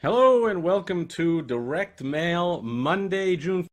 Hello and welcome to Direct Mail Monday, June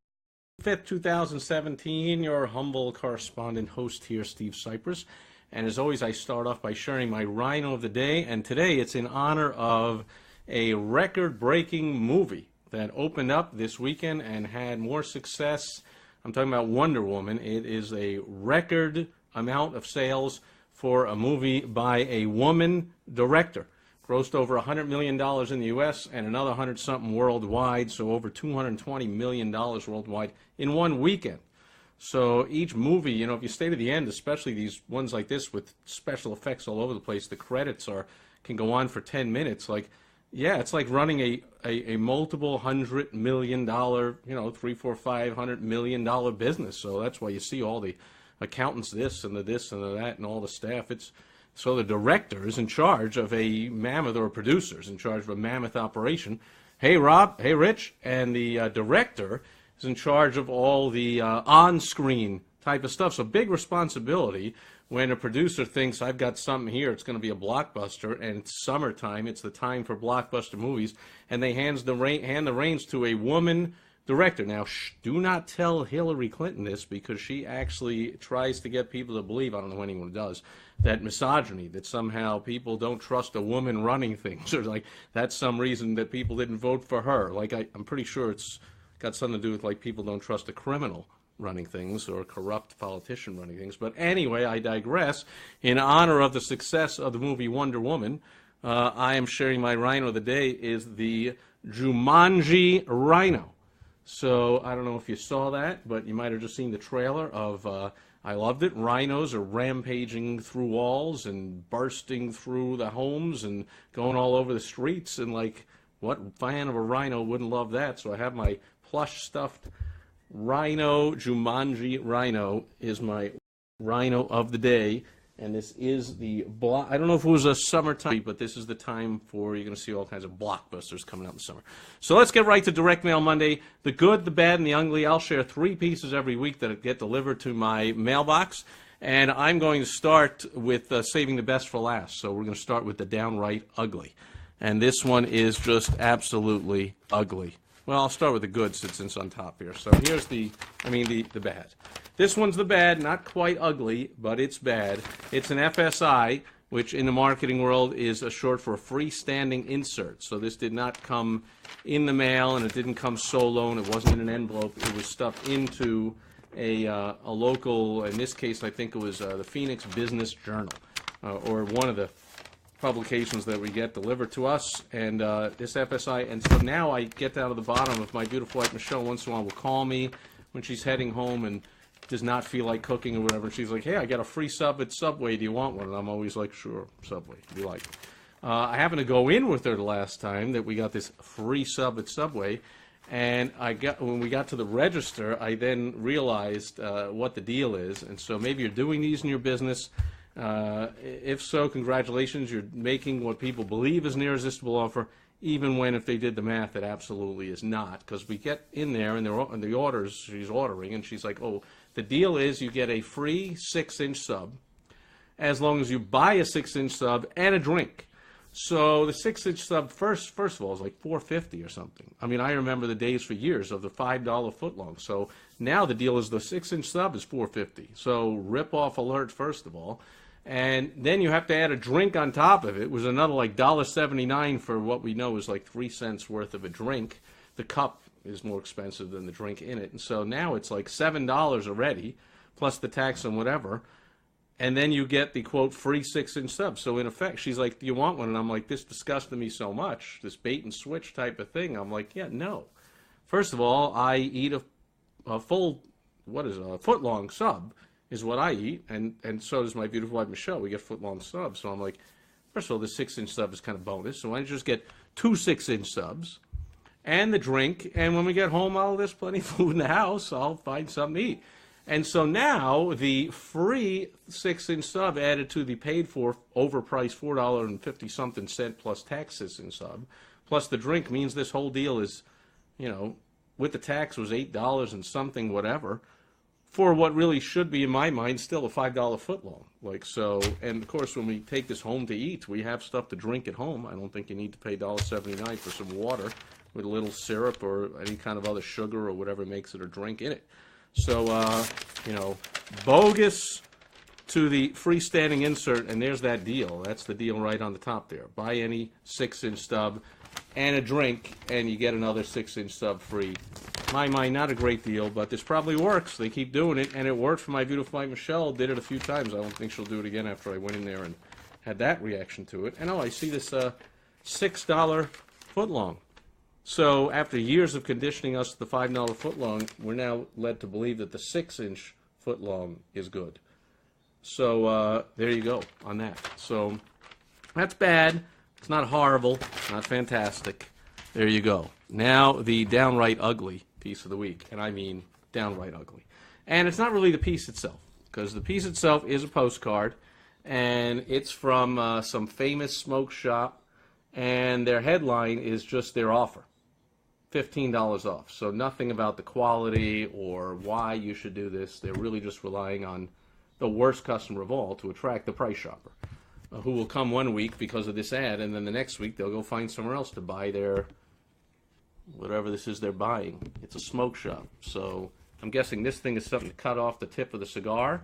5th, 2017. Your humble correspondent host here, Steve Sipress. And as always, I start off by sharing my Rhino of the Day. And today it's in honor of a record-breaking movie that opened up this weekend and had more success. I'm talking about Wonder Woman. It is a record amount of sales for a movie by a woman director. Grossed over $100 million in the U.S. and another 100-something worldwide, so over $220 million worldwide in one weekend. So each movie, if you stay to the end, especially these ones like this with special effects all over the place, the credits can go on for 10 minutes. It's like running a multiple $100 million, $300, $400, $500 million business. So that's why you see all the accountants, this and the that, and all the staff. So the director is in charge of a mammoth, or producers in charge of a mammoth operation. Hey, Rob. Hey, Rich. And the director is in charge of all the on-screen type of stuff. So big responsibility when a producer thinks, I've got something here, it's going to be a blockbuster, and it's summertime, it's the time for blockbuster movies, and they hand the reins to a woman director. Now, do not tell Hillary Clinton this, because she actually tries to get people to believe, I don't know anyone does, that misogyny, that somehow people don't trust a woman running things, or that's some reason that people didn't vote for her. I'm pretty sure it's got something to do with people don't trust a criminal running things or a corrupt politician running things. But anyway, I digress. In honor of the success of the movie Wonder Woman, I am sharing my Rhino of the Day is the Jumanji Rhino. So I don't know if you saw that, but you might have just seen the trailer of, I loved it. Rhinos are rampaging through walls and bursting through the homes and going all over the streets. And what fan of a rhino wouldn't love that? So I have my plush stuffed Rhino. Jumanji Rhino is my Rhino of the Day. And this is I don't know if it was a summertime, but this is the time you're going to see all kinds of blockbusters coming out in the summer. So let's get right to Direct Mail Monday. The good, the bad, and the ugly. I'll share 3 pieces every week that get delivered to my mailbox. And I'm going to start with saving the best for last. So we're going to start with the downright ugly. And this one is just absolutely ugly. Well, I'll start with the good since it's on top here. So here's the bad. This one's the bad, not quite ugly, but it's bad. It's an FSI, which in the marketing world is a short for a freestanding insert. So this did not come in the mail, and it didn't come solo, and it wasn't in an envelope. It was stuffed into a local, in this case, I think it was the Phoenix Business Journal, or one of the publications that we get delivered to us, and this FSI. And so now I get down to the bottom of my beautiful wife, Michelle, once in a while will call me when she's heading home and does not feel like cooking or whatever. And she's like, hey, I got a free sub at Subway. Do you want one? And I'm always like, sure, Subway. Do you like it? I happened to go in with her the last time that we got this free sub at Subway. And when we got to the register, I then realized what the deal is. And so maybe you're doing these in your business. If so, congratulations. You're making what people believe is an irresistible offer, even when, if they did the math, it absolutely is not. Because we get in there, and the orders, she's ordering, and she's like, oh, the deal is you get a free 6-inch sub as long as you buy a 6-inch sub and a drink. So the 6-inch sub, first of all, is like $4.50 or something. I mean, I remember the days for years of the $5 footlong. So now the deal is the 6-inch sub is $4.50. So rip-off alert, first of all. And then you have to add a drink on top of it. It was another like $1.79 for what we know is like 3 cents worth of a drink. The cup is more expensive than the drink in it. And so now it's like $7 already, plus the tax and whatever. And then you get the, quote, free 6-inch sub. So in effect, she's like, do you want one? And I'm like, this disgusted me so much, this bait and switch type of thing. I'm like, yeah, no. First of all, I eat a full, a foot-long sub is what I eat, and so does my beautiful wife, Michelle. We get foot-long subs. So I'm like, first of all, the 6-inch sub is kind of bonus. So why don't you just get 2 6-inch subs and the drink, and when we get home, there's plenty of food in the house. I'll find something to eat. And so now the free 6-inch sub added to the paid-for, overpriced $4.50-something plus tax 6-inch sub, plus the drink means this whole deal is, with the tax was $8 and something, whatever, for what really should be, in my mind, still a $5 footlong. Like, so, and of course, when we take this home to eat, we have stuff to drink at home. I don't think you need to pay $1.79 for some water with a little syrup or any kind of other sugar or whatever makes it a drink in it. So, you know, bogus to the freestanding insert, and there's that deal. That's the deal right on the top there. Buy any 6-inch stub and a drink, and you get another 6-inch stub free. My mind, not a great deal, but this probably works. They keep doing it, and it worked for my beautiful wife Michelle. Did it a few times. I don't think she'll do it again after I went in there and had that reaction to it. And oh, I see this $6 footlong. So after years of conditioning us to the $5 footlong, we're now led to believe that the 6-inch footlong is good. So there you go on that. So that's bad. It's not horrible. Not fantastic. There you go. Now the downright ugly piece of the week, and I mean downright ugly. And it's not really the piece itself, because the piece itself is a postcard, and it's from some famous smoke shop, and their headline is just their offer. $15 off. So nothing about the quality or why you should do this. They're really just relying on the worst customer of all to attract the price shopper, who will come one week because of this ad, and then the next week they'll go find somewhere else to buy their whatever this is they're buying. It's a smoke shop. So I'm guessing this thing is something to cut off the tip of the cigar,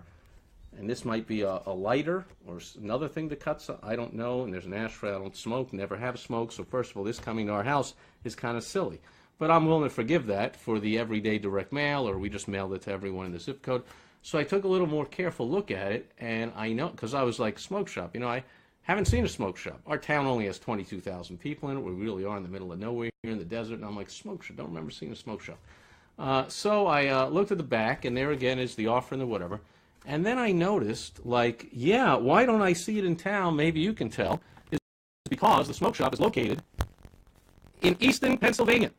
and this might be a lighter or another thing to cut. So I don't know. And there's an ashtray. I don't smoke, never have smoked. So first of all, this coming to our house is kind of silly. But I'm willing to forgive that for the everyday direct mail, or we just mailed it to everyone in the zip code. So I took a little more careful look at it, and I know, because I was like, smoke shop. You know, I haven't seen a smoke shop. Our town only has 22,000 people in it. We really are in the middle of nowhere, here in the desert. And I'm like, smoke shop. Don't remember seeing a smoke shop. So I looked at the back, and there again is the offer and the whatever. And then I noticed, like, yeah, why don't I see it in town? Maybe you can tell. It's because the smoke shop is located in Easton, Pennsylvania,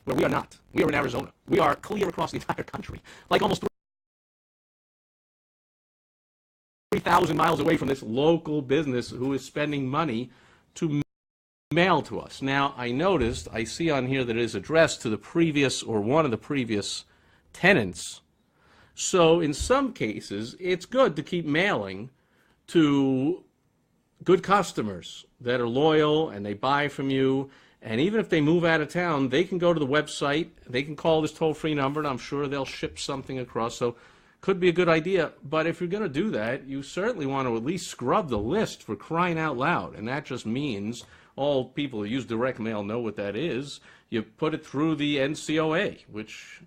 where we are not. We are in Arizona. We are clear across the entire country, like almost 3,000 miles away from this local business who is spending money to mail to us. Now, I see on here that it is addressed to the previous or one of the previous tenants. So in some cases, it's good to keep mailing to good customers that are loyal and they buy from you. And even if they move out of town, they can go to the website, they can call this toll-free number, and I'm sure they'll ship something across. So could be a good idea. But if you're going to do that, you certainly want to at least scrub the list, for crying out loud. And that just means all people who use direct mail know what that is. You put it through the NCOA, which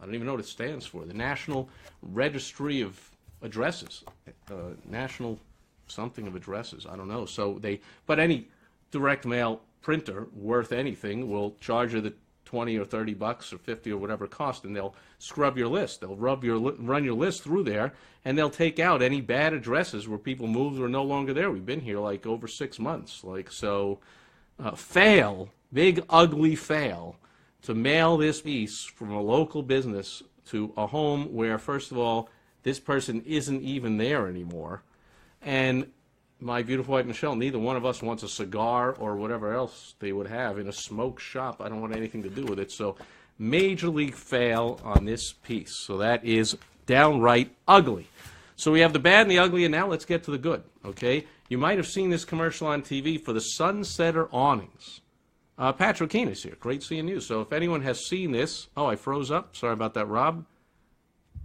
I don't even know what it stands for, the National Registry of Addresses, National something of addresses, I don't know. So but any direct mail printer worth anything will charge you the $20 or $30 or $50 or whatever it costs, and they'll scrub your list. They'll run your list through there, and they'll take out any bad addresses where people moved or are no longer there. We've been here like over 6 months. Big ugly fail to mail this piece from a local business to a home where, first of all, this person isn't even there anymore. And my beautiful wife, Michelle, neither one of us wants a cigar or whatever else they would have in a smoke shop. I don't want anything to do with it. So major league fail on this piece. So that is downright ugly. So we have the bad and the ugly, and now let's get to the good, okay? You might have seen this commercial on TV for the Sunsetter awnings. Patrick Keene is here. Great seeing you. So if anyone has seen this, oh, I froze up. Sorry about that, Rob.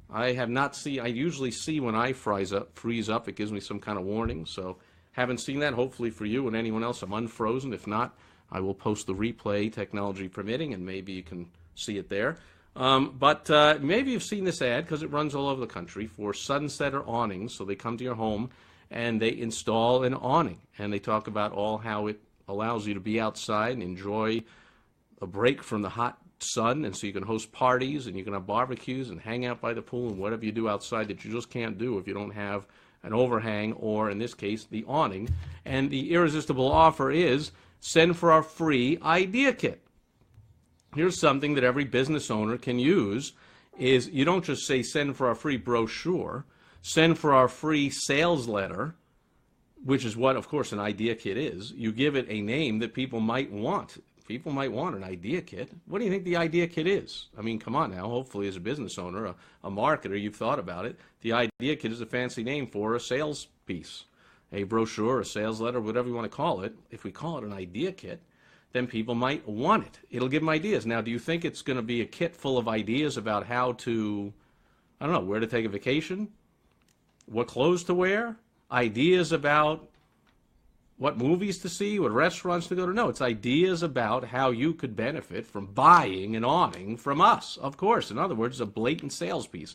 I have not seen. I usually see when I freeze up. It gives me some kind of warning. So haven't seen that. Hopefully for you and anyone else, I'm unfrozen. If not, I will post the replay, technology permitting, and maybe you can see it there. But maybe you've seen this ad because it runs all over the country for Sunsetter awnings. So they come to your home and they install an awning, and they talk about how it allows you to be outside and enjoy a break from the hot sun, and so you can host parties and you can have barbecues and hang out by the pool and whatever you do outside that you just can't do if you don't have an overhang or, in this case, the awning. And the irresistible offer is send for our free idea kit. Here's something that every business owner can use is you don't just say send for our free brochure, send for our free sales letter, which is what, of course, an idea kit is. You give it a name that people might want. People might want an idea kit. What do you think the idea kit is? I mean, come on now. Hopefully, as a business owner, a marketer, you've thought about it. The idea kit is a fancy name for a sales piece, a brochure, a sales letter, whatever you want to call it. If we call it an idea kit, then people might want it. It'll give them ideas. Now, do you think it's going to be a kit full of ideas about how to, I don't know, where to take a vacation, what clothes to wear, ideas about what movies to see, what restaurants to go to? No, it's ideas about how you could benefit from buying an awning from us, of course. In other words, a blatant sales piece.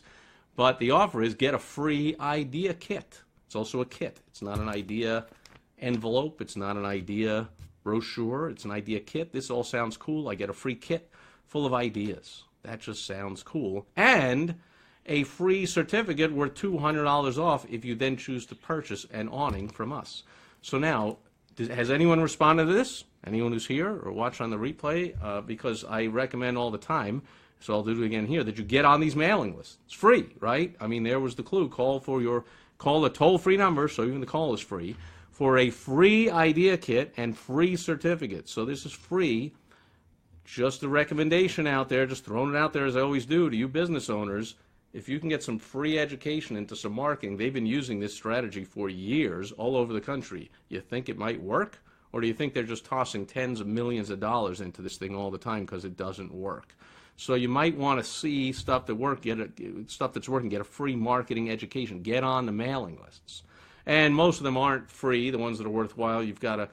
But the offer is get a free idea kit. It's also a kit. It's not an idea envelope. It's not an idea brochure. It's an idea kit. This all sounds cool. I get a free kit full of ideas. That just sounds cool. And a free certificate worth $200 off if you then choose to purchase an awning from us. So now, has anyone responded to this? Anyone who's here or watch on the replay? Because I recommend all the time, so I'll do it again here, that you get on these mailing lists. It's free, right? I mean, there was the clue. Call the toll-free number, so even the call is free, for a free idea kit and free certificate. So this is free. Just a recommendation out there, just throwing it out there as I always do to you business owners. If you can get some free education into some marketing, they've been using this strategy for years all over the country. You think it might work? Or do you think they're just tossing tens of millions of dollars into this thing all the time because it doesn't work? So you might want to see stuff that stuff that's working, get a free marketing education, get on the mailing lists. And most of them aren't free, the ones that are worthwhile. You've got to,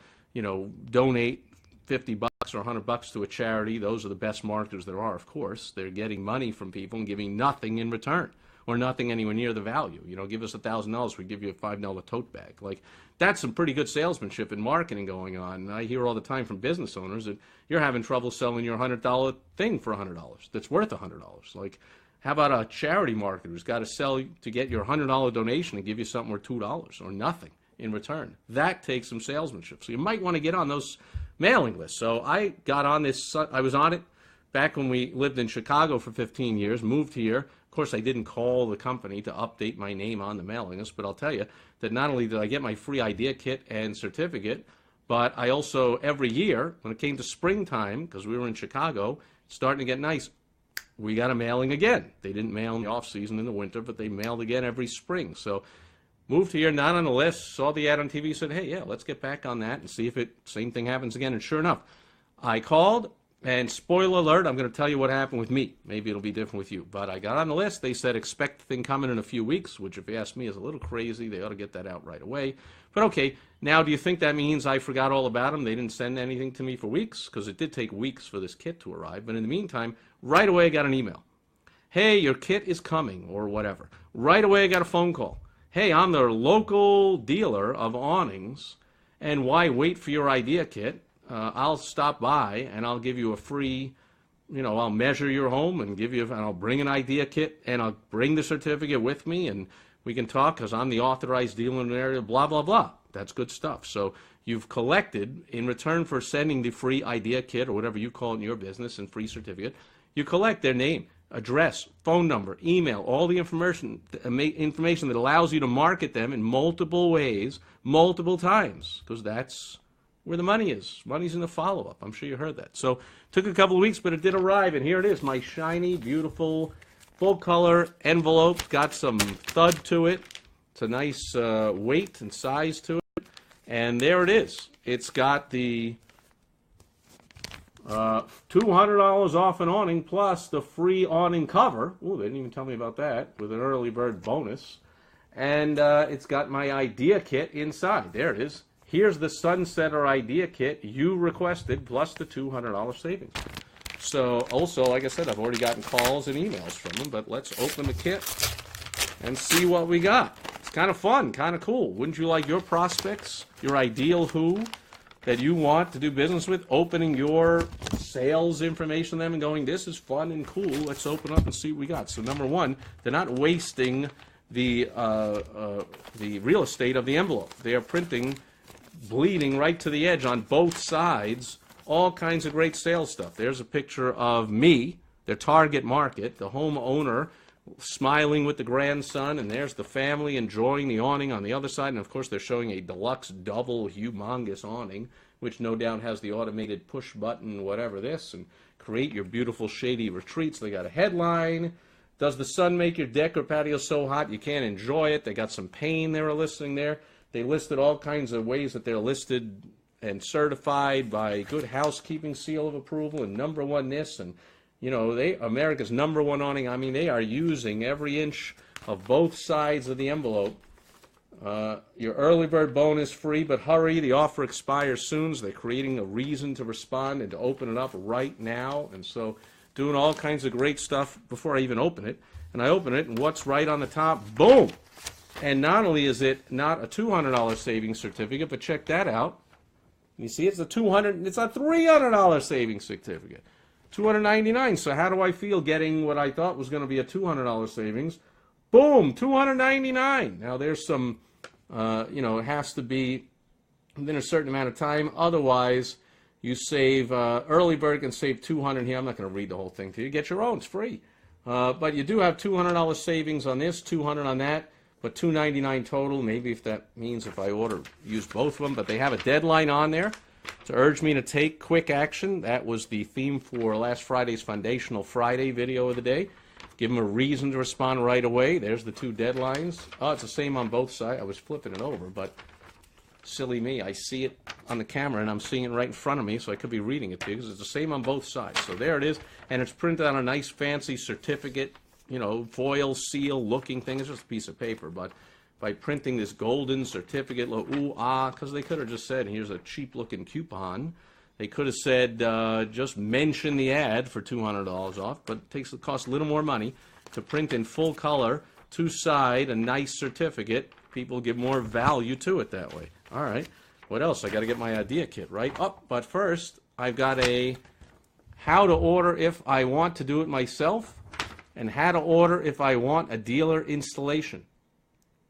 donate $50 or $100 to a charity. Those are the best marketers there are, of course. They're getting money from people and giving nothing in return, or nothing anywhere near the value. Give us $1,000, we give you a $5 tote bag. Like, that's some pretty good salesmanship and marketing going on. And I hear all the time from business owners that you're having trouble selling your $100 thing for $100 that's worth $100. Like, how about a charity marketer who's got to sell to get your $100 donation and give you something worth $2 or nothing in return? That takes some salesmanship. So you might want to get on those mailing lists. So I got on this. I was on it back when we lived in Chicago for 15 years, moved here. Of course, I didn't call the company to update my name on the mailing list, but I'll tell you that not only did I get my free idea kit and certificate, but I also, every year, when it came to springtime, because we were in Chicago, starting to get nice, we got a mailing again. They didn't mail in the off-season in the winter, but they mailed again every spring. So moved here, not on the list, saw the ad on TV, said, hey, yeah, let's get back on that and see if same thing happens again. And sure enough, I called, and spoiler alert, I'm going to tell you what happened with me. Maybe it'll be different with you. But I got on the list. They said expect the thing coming in a few weeks, which if you ask me is a little crazy. They ought to get that out right away. But okay, now do you think that means I forgot all about them? They didn't send anything to me for weeks? Because it did take weeks for this kit to arrive. But in the meantime, right away I got an email. Hey, your kit is coming, or whatever. Right away I got a phone call. Hey, I'm the local dealer of awnings, and why wait for your idea kit? I'll stop by and I'll give you a free, I'll measure your home and I'll bring an idea kit and I'll bring the certificate with me and we can talk because I'm the authorized dealer in the area, blah, blah, blah. That's good stuff. So you've collected, in return for sending the free idea kit or whatever you call it in your business and free certificate, you collect their name, address, phone number, email, all the information that allows you to market them in multiple ways, multiple times, because that's where the money is. Money's in the follow-up. I'm sure you heard that. So took a couple of weeks, but it did arrive, and here it is, my shiny, beautiful, full-color envelope. Got some thud to it. It's a nice weight and size to it, and there it is. It's got the $200 off an awning plus the free awning cover. Oh, they didn't even tell me about that, with an early bird bonus. And it's got my idea kit inside. There it is. Here's the Sunsetter idea kit you requested, plus the $200 savings. So, also, like I said, I've already gotten calls and emails from them, but let's open the kit and see what we got. It's kind of fun, kind of cool. Wouldn't you like your prospects, your ideal who that you want to do business with, opening your sales information to them and going, this is fun and cool, let's open up and see what we got. So, number one, they're not wasting the real estate of the envelope. They are printing, bleeding right to the edge on both sides, all kinds of great sales stuff. There's a picture of me, their target market, the homeowner smiling with the grandson, and there's the family enjoying the awning on the other side. And of course, they're showing a deluxe double humongous awning, which no doubt has the automated push button, whatever this, and create your beautiful shady retreats. They got a headline. Does the sun make your deck or patio so hot you can't enjoy it? They got some pain they were listing there. They listed all kinds of ways that they're listed and certified by Good Housekeeping seal of approval and number one this, and you know, America's number one awning. I mean, they are using every inch of both sides of the envelope. Your early bird bonus free, but hurry, the offer expires soon. So they're creating a reason to respond and to open it up right now. And so doing all kinds of great stuff before I even open it. And I open it, and what's right on the top? Boom! And not only is it not a $200 savings certificate, but check that out. You see, it's a $300 savings certificate. $299. So how do I feel getting what I thought was going to be a $200 savings? Boom, $299. Now there's some, it has to be within a certain amount of time. Otherwise, you save. Early bird can save $200 here. I'm not going to read the whole thing to you. Get your own. It's free. But you do have $200 savings on this, $200 on that, but $299 total. Maybe if that means if I use both of them. But they have a deadline on there to urge me to take quick action. That was the theme for last Friday's Foundational Friday video of the day. Give them a reason to respond right away. There's the two deadlines. Oh, it's the same on both sides. I was flipping it over, but silly me. I see it on the camera, and I'm seeing it right in front of me, so I could be reading it to you because it's the same on both sides. So there it is, and it's printed on a nice fancy certificate, foil seal looking thing. It's just a piece of paper, but by printing this golden certificate, because they could have just said, here's a cheap-looking coupon. They could have said, just mention the ad for $200 off, but it costs a little more money to print in full color, two-side, a nice certificate. People give more value to it that way. All right, what else? I got to get my idea kit, right? But first, I've got a how to order if I want to do it myself, and how to order if I want a dealer installation.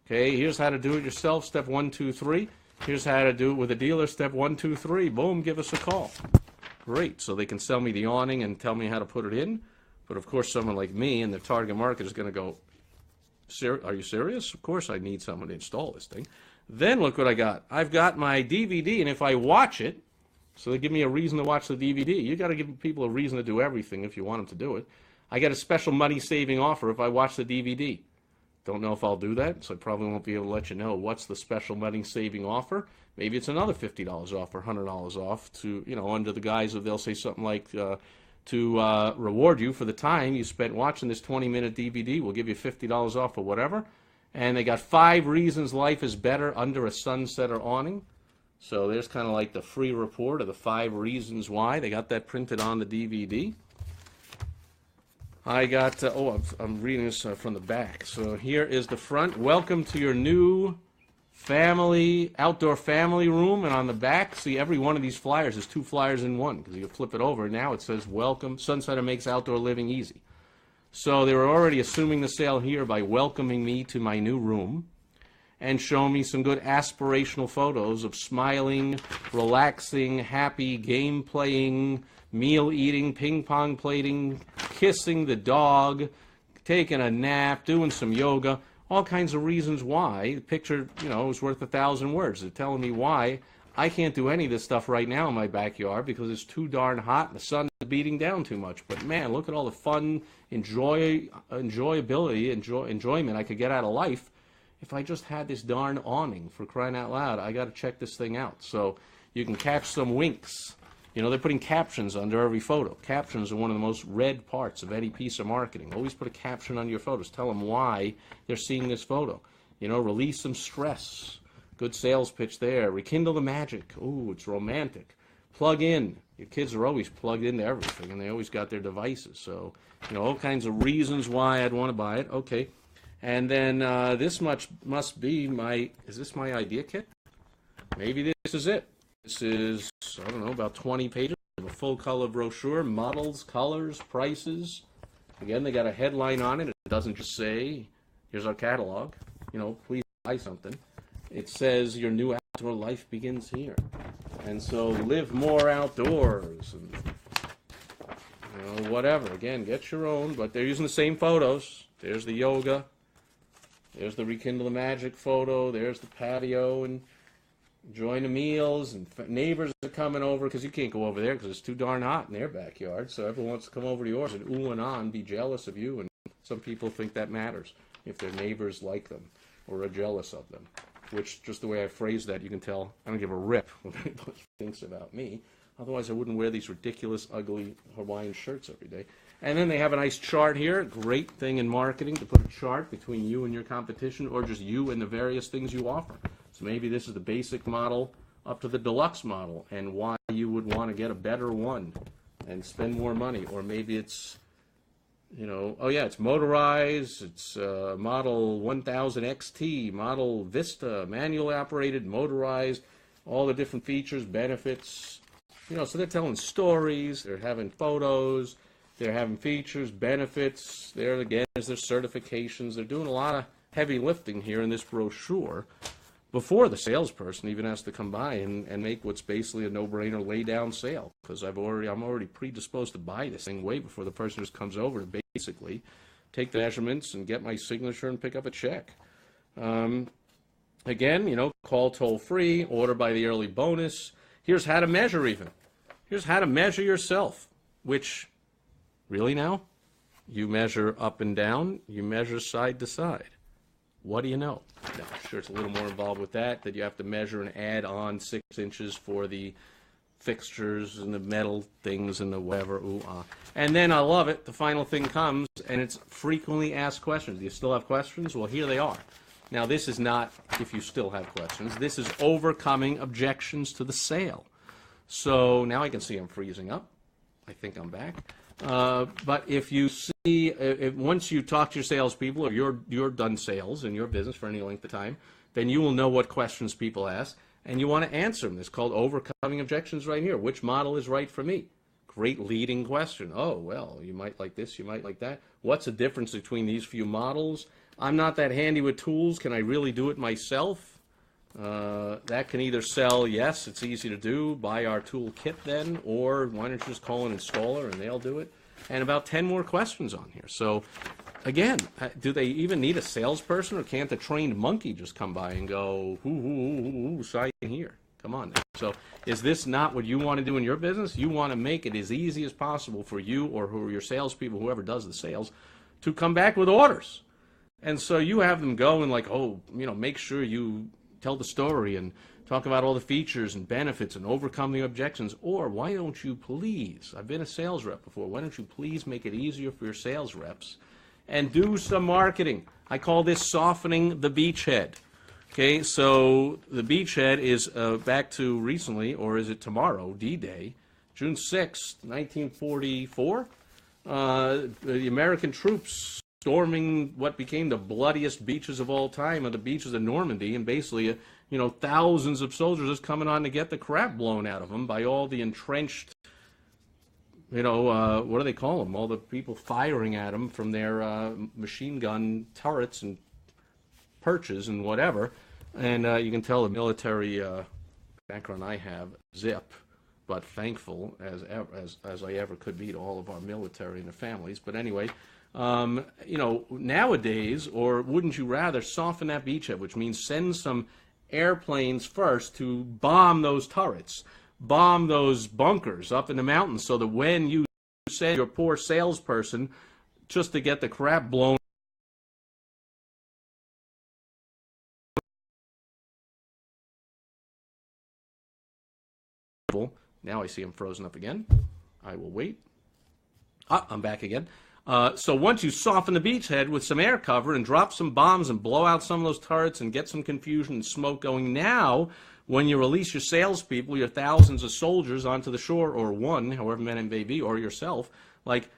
Okay, here's how to do it yourself, step 1, 2, 3. Here's how to do it with a dealer, step 1, 2, 3. Boom, give us a call. Great, so they can sell me the awning and tell me how to put it in. But of course, someone like me in the target market is going to go, are you serious? Of course I need someone to install this thing. Then look what I got. I've got my DVD, and if I watch it, so they give me a reason to watch the DVD. You got to give people a reason to do everything if you want them to do it. I get a special money-saving offer if I watch the DVD. Don't know if I'll do that, so I probably won't be able to let you know what's the special money-saving offer. Maybe it's another $50 off or $100 off to, under the guise of they'll say something like, to reward you for the time you spent watching this 20-minute DVD. We'll give you $50 off or whatever. And they got 5 reasons life is better under a sunset or awning. So there's kind of like the free report of the 5 reasons why. They got that printed on the DVD. I got, I'm reading this from the back. So here is the front. Welcome to your new outdoor family room. And on the back, see, every one of these flyers is 2 flyers in one, because you flip it over. Now it says, welcome, Sunsetter makes outdoor living easy. So they were already assuming the sale here by welcoming me to my new room and showing me some good aspirational photos of smiling, relaxing, happy, game playing, meal eating, ping pong plating, kissing the dog, taking a nap, doing some yoga, all kinds of reasons why. The picture, is worth 1,000 words. They're telling me why I can't do any of this stuff right now in my backyard because it's too darn hot and the sun is beating down too much. But man, look at all the fun, enjoyment I could get out of life if I just had this darn awning. For crying out loud, I got to check this thing out. So you can catch some winks. They're putting captions under every photo. Captions are one of the most read parts of any piece of marketing. Always put a caption on your photos. Tell them why they're seeing this photo. Release some stress. Good sales pitch there. Rekindle the magic. Ooh, it's romantic. Plug in. Your kids are always plugged into everything, and they always got their devices. So, all kinds of reasons why I'd want to buy it. Okay. And then this much must be is this my idea kit? Maybe this is it. This is, I don't know, about 20 pages of a full-color brochure, models, colors, prices. Again, they got a headline on it. It doesn't just say, here's our catalog, please buy something. It says your new outdoor life begins here. And so live more outdoors and, whatever. Again, get your own, but they're using the same photos. There's the yoga. There's the Rekindle the Magic photo. There's the patio and enjoying the meals. And neighbors are coming over because you can't go over there because it's too darn hot in their backyard. So everyone wants to come over to yours and ooh and ah and be jealous of you. And some people think that matters if their neighbors like them or are jealous of them. Which, just the way I phrase that, you can tell I don't give a rip what anybody thinks about me. Otherwise, I wouldn't wear these ridiculous, ugly Hawaiian shirts every day. And then they have a nice chart here. Great thing in marketing to put a chart between you and your competition, or just you and the various things you offer. So maybe this is the basic model up to the deluxe model, and why you would want to get a better one and spend more money. Or maybe it's, you know, oh yeah, it's motorized, it's model 1000 XT, model Vista, manual operated, motorized, all the different features, benefits. You know, so they're telling stories, they're having photos, they're having features, benefits. There again is their certifications. They're doing a lot of heavy lifting here in this brochure before the salesperson even has to come by and make what's basically a no-brainer lay-down sale. Because I'm already predisposed to buy this thing way before the person just comes over to basically take the measurements and get my signature and pick up a check. Again, you know, call toll-free, order by the early bonus. Here's how to measure even. Here's how to measure yourself, which, really now? You measure up and down, you measure side to side. What do you know? Now, I'm sure it's a little more involved with that you have to measure and add on 6 inches for the fixtures and the metal things and the whatever, And then I love it, the final thing comes, and it's frequently asked questions. Do you still have questions? Well, here they are. Now, this is not if you still have questions. This is overcoming objections to the sale. So now I can see I'm freezing up. I think I'm back. But if you see, once you talk to your salespeople, or you're done sales in your business for any length of time, then you will know what questions people ask, and you want to answer them. It's called overcoming objections right here. Which model is right for me? Great leading question. Oh, well, you might like this, you might like that. What's the difference between these few models? I'm not that handy with tools. Can I really do it myself? That can either sell, yes, it's easy to do, buy our tool kit then, or why don't you just call an installer and they'll do it? And about 10 more questions on here. So, again, do they even need a salesperson, or can't the trained monkey just come by and go, sign here? Come on now. So, is this not what you want to do in your business? You want to make it as easy as possible for you or who your salespeople, whoever does the sales, to come back with orders. And so you have them go and like, oh, you know, make sure you tell the story and talk about all the features and benefits and overcome the objections. Or why don't you please, I've been a sales rep before, why don't you please make it easier for your sales reps and do some marketing? I call this softening the beachhead. Okay, so the beachhead is back to recently, or is it tomorrow, D-Day, June 6th, 1944. The American troops storming what became the bloodiest beaches of all time, the beaches of Normandy, and basically, you know, thousands of soldiers just coming on to get the crap blown out of them by all the entrenched, you know, what do they call them? All the people firing at them from their machine gun turrets and perches and whatever. And you can tell the military background I have, zip, but thankful as I ever could be to all of our military and their families. But anyway, you know, nowadays, or wouldn't you rather soften that beachhead, which means send some airplanes first to bomb those turrets, bomb those bunkers up in the mountains, so that when you send your poor salesperson just to get the crap blown, now I see him frozen up again. I will wait. I'm back again. So once you soften the beachhead with some air cover and drop some bombs and blow out some of those turrets and get some confusion and smoke going, now when you release your salespeople, your thousands of soldiers onto the shore, or one, however many it may be, or yourself, like,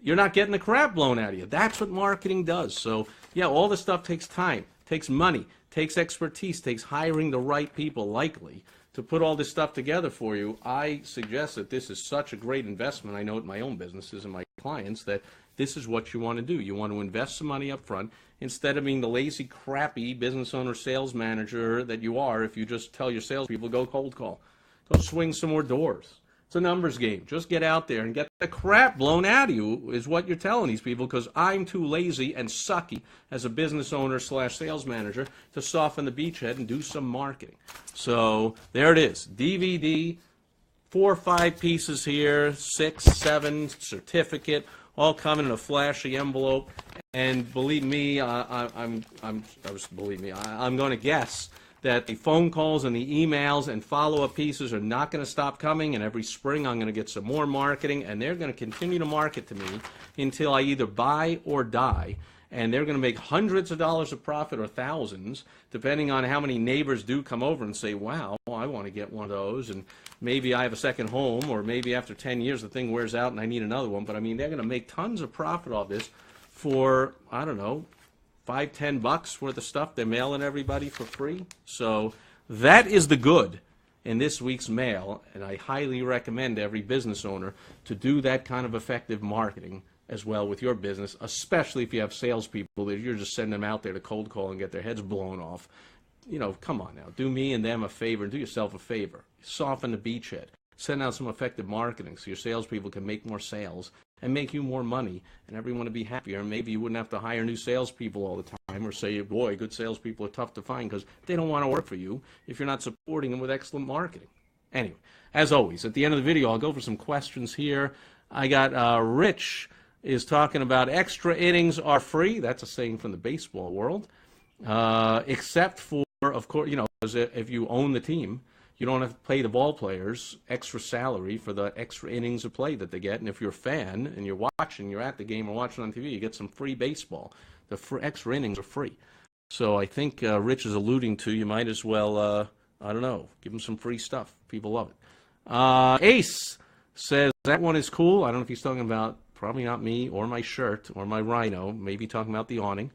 you're not getting the crap blown out of you. That's what marketing does. So, yeah, all this stuff takes time, takes money, takes expertise, takes hiring the right people, likely, to put all this stuff together for you. I suggest that this is such a great investment. I know it in my own businesses and my clients that this is what you want to do. You want to invest some money up front instead of being the lazy, crappy business owner, sales manager that you are if you just tell your salespeople, go cold call. Go swing some more doors. It's a numbers game. Just get out there and get the crap blown out of you is what you're telling these people, because I'm too lazy and sucky as a business owner / sales manager to soften the beachhead and do some marketing. So there it is. DVD, 4 or 5 pieces here, 6, 7, certificate, all coming in a flashy envelope. And believe me, I'm going to guess that the phone calls and the emails and follow-up pieces are not going to stop coming, and every spring I'm going to get some more marketing, and they're going to continue to market to me until I either buy or die, and they're going to make hundreds of dollars of profit or thousands, depending on how many neighbors do come over and say, wow, I want to get one of those, and maybe I have a second home, or maybe after 10 years the thing wears out and I need another one. But I mean, they're going to make tons of profit off this for, I don't know, $5, $10 worth of stuff they're mailing everybody for free. So that is the good in this week's mail, and I highly recommend every business owner to do that kind of effective marketing as well with your business, especially if you have salespeople that you're just sending them out there to cold call and get their heads blown off. You know, come on now, do me and them a favor and do yourself a favor. Soften the beachhead. Send out some effective marketing so your salespeople can make more sales and make you more money, and everyone will be happier. And maybe you wouldn't have to hire new salespeople all the time, or say, boy, good salespeople are tough to find, because they don't want to work for you if you're not supporting them with excellent marketing. Anyway, as always, at the end of the video, I'll go for some questions here. I got Rich is talking about extra innings are free. That's a saying from the baseball world, except for, of course, you know, if you own the team, you don't have to pay the ball players extra salary for the extra innings of play that they get. And if you're a fan and you're watching, you're at the game or watching on TV, you get some free baseball. The extra innings are free. So I think Rich is alluding to, you might as well, I don't know, give them some free stuff. People love it. Ace says that one is cool. I don't know if he's talking about, probably not me or my shirt or my rhino, maybe talking about the awning.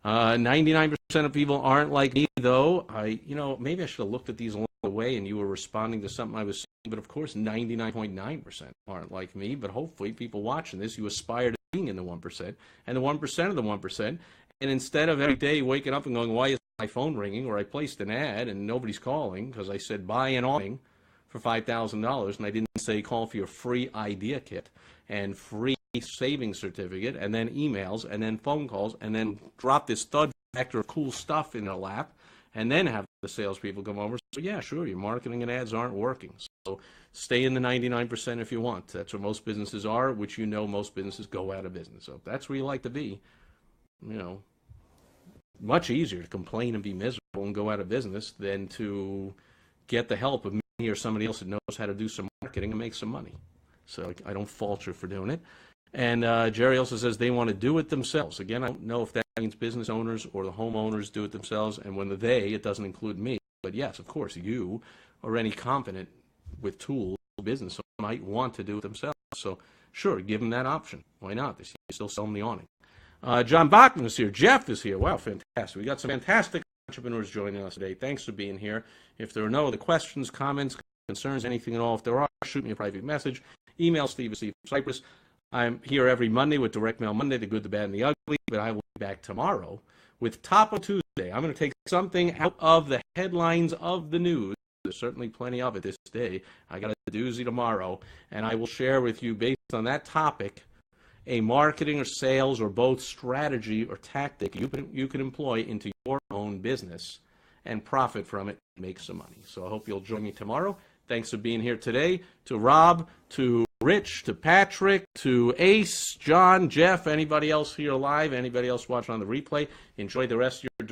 99% of people aren't like me, though. Maybe I should have looked at these along the way and you were responding to something I was saying, but of course 99.9% aren't like me. But hopefully people watching this, you aspire to being in the 1% and the 1% of the 1%. And instead of every day waking up and going, why is my phone ringing, or I placed an ad and nobody's calling because I said buy an awning for $5,000 and I didn't say call for your free idea kit and free savings certificate, and then emails, and then phone calls, and then drop this thud factor of cool stuff in their lap, and then have the salespeople come over. So yeah, sure, your marketing and ads aren't working. So stay in the 99% if you want. That's where most businesses are, which you know most businesses go out of business. So if that's where you like to be, you know, much easier to complain and be miserable and go out of business than to get the help of me or somebody else that knows how to do some marketing and make some money. So I don't fault you for doing it. And Jerry also says they want to do it themselves. Again, I don't know if that means business owners or the homeowners do it themselves. And when the they, it doesn't include me. But yes, of course, you or any competent with tools business owner might want to do it themselves. So sure, give them that option. Why not? They still sell them the awning. John Bachman is here. Jeff is here. Wow, fantastic. We got some fantastic entrepreneurs joining us today. Thanks for being here. If there are no other questions, comments, concerns, anything at all, if there are, shoot me a private message. Email Steve at Sipress. I'm here every Monday with Direct Mail Monday, the good, the bad, and the ugly, but I will be back tomorrow with Top of Tuesday. I'm going to take something out of the headlines of the news. There's certainly plenty of it this day. I got a doozy tomorrow, and I will share with you, based on that topic, a marketing or sales or both strategy or tactic you can employ into your own business and profit from it and make some money. So I hope you'll join me tomorrow. Thanks for being here today. To Rob, to Rich, to Patrick, to Ace, John, Jeff, anybody else here live, anybody else watching on the replay, enjoy the rest of your